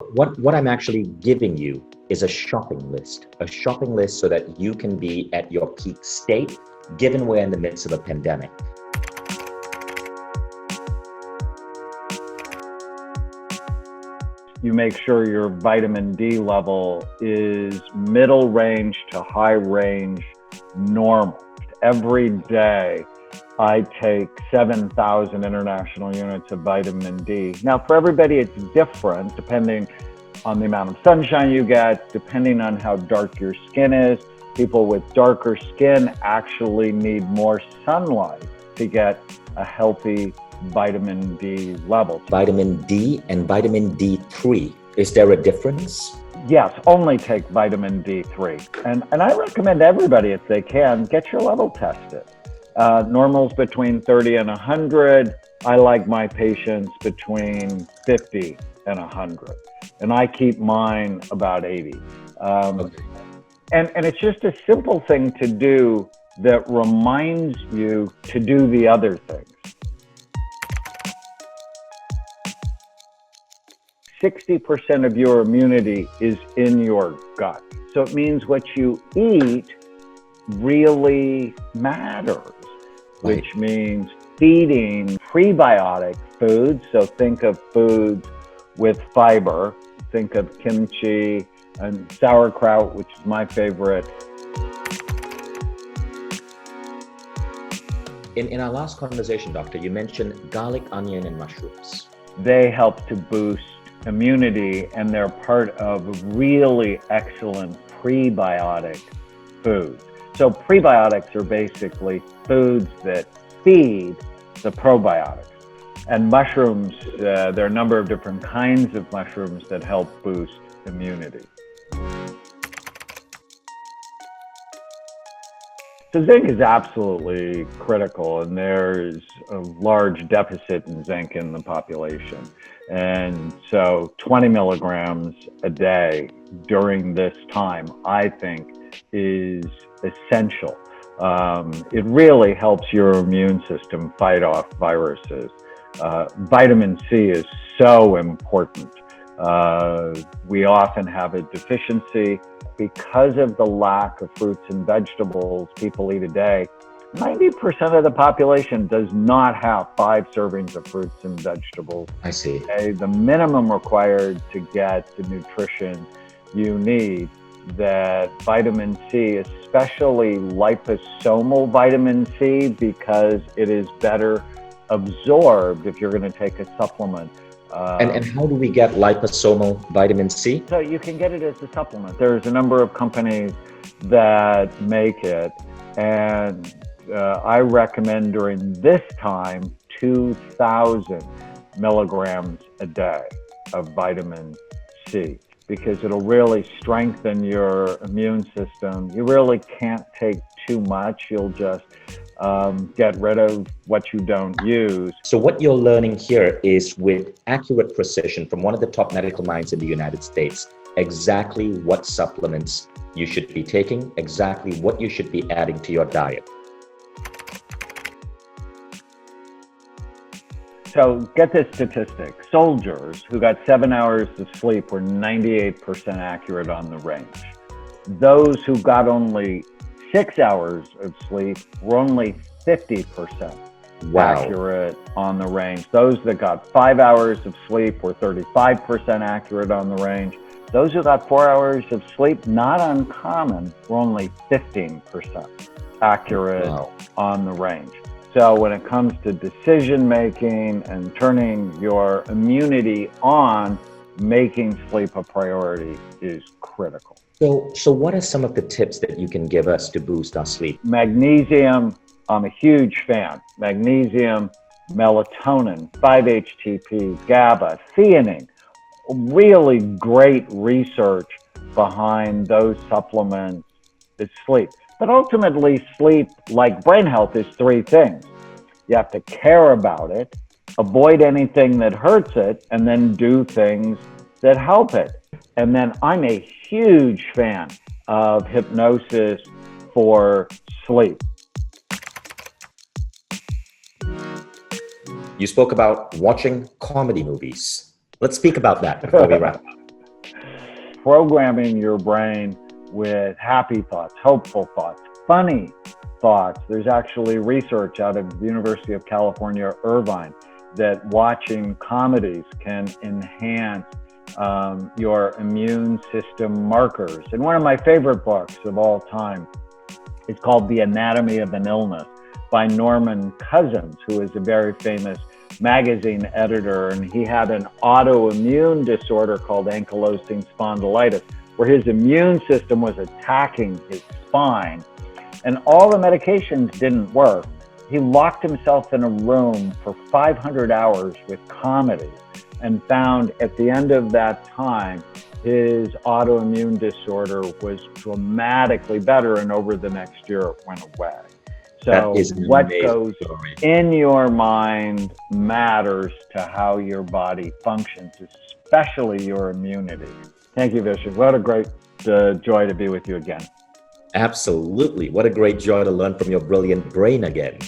What I'm actually giving you is a shopping list so that you can be at your peak state, given we're in the midst of a pandemic. You make sure your vitamin D level is middle range to high range normal. Every day, I take 7,000 international units of vitamin D. Now, for everybody, it's different depending on the amount of sunshine you get, depending on how dark your skin is. People with darker skin actually need more sunlight to get a healthy vitamin D level. Vitamin D and vitamin D3, is there a difference? Yes, only take vitamin D3. And I recommend everybody, if they can, get your level tested. Normal's between 30 and 100. I like my patients between 50 and 100. And I keep mine about 80. Okay. And it's just a simple thing to do that reminds you to do the other things. 60% of your immunity is in your gut. So it means what you eat really matters, Right. which means feeding prebiotic foods. So think of foods with fiber. Think of kimchi and sauerkraut, which is my favorite. In our last conversation, doctor, you mentioned garlic, onion, and mushrooms. They help to boost immunity, and they're part of really excellent prebiotic foods. So prebiotics are basically foods that feed the probiotics. And mushrooms, there are a number of different kinds of mushrooms that help boost immunity. So zinc is absolutely critical, and there's a large deficit in zinc in the population. And so 20 milligrams a day during this time, I think, is essential. It really helps your immune system fight off viruses. Vitamin C is so important. We often have a deficiency because of the lack of fruits and vegetables people eat a day. 90% of the population does not have 5 servings of fruits and vegetables. I see. The minimum required to get the nutrition you need, that vitamin C, especially liposomal vitamin C, because it is better absorbed if you're going to take a supplement. And how do we get liposomal vitamin C? So you can get it as a supplement. There's a number of companies that make it, and I recommend during this time 2,000 milligrams a day of vitamin C, because it'll really strengthen your immune system. You really can't take too much. You'll just get rid of what you don't use. So what you're learning here is, with accurate precision from one of the top medical minds in the United States, exactly what supplements you should be taking, exactly what you should be adding to your diet. So get this statistic. Soldiers who got 7 hours of sleep were 98% accurate on the range. Those who got only 6 hours of sleep were only 50% accurate on the range. Those that got 5 hours of sleep were 35% accurate on the range. Those who got 4 hours of sleep, not uncommon, were only 15% accurate on the range. So when it comes to decision making and turning your immunity on, making sleep a priority is critical. So what are some of the tips that you can give us to boost our sleep? Magnesium, I'm a huge fan. Magnesium, melatonin, 5-HTP, GABA, theanine. Really great research behind those supplements is sleep. But ultimately, sleep, like brain health, is 3 things. You have to care about it, avoid anything that hurts it, and then do things that help it. And then I'm a huge fan of hypnosis for sleep. You spoke about watching comedy movies. Let's speak about that before we wrap up. programming your brain with happy thoughts, hopeful thoughts, funny thoughts. There's actually research out of the University of California, Irvine, that watching comedies can enhance your immune system markers. And one of my favorite books of all time is called The Anatomy of an Illness by Norman Cousins, who is a very famous magazine editor. And he had an autoimmune disorder called ankylosing spondylitis, where his immune system was attacking his spine. And all the medications didn't work. He locked himself in a room for 500 hours with comedy and found at the end of that time, his autoimmune disorder was dramatically better, and over the next year it went away. So what goes in your mind matters to how your body functions, especially your immunity. Thank you, Vishal. What a great joy to be with you again. Absolutely. What a great joy to learn from your brilliant brain again.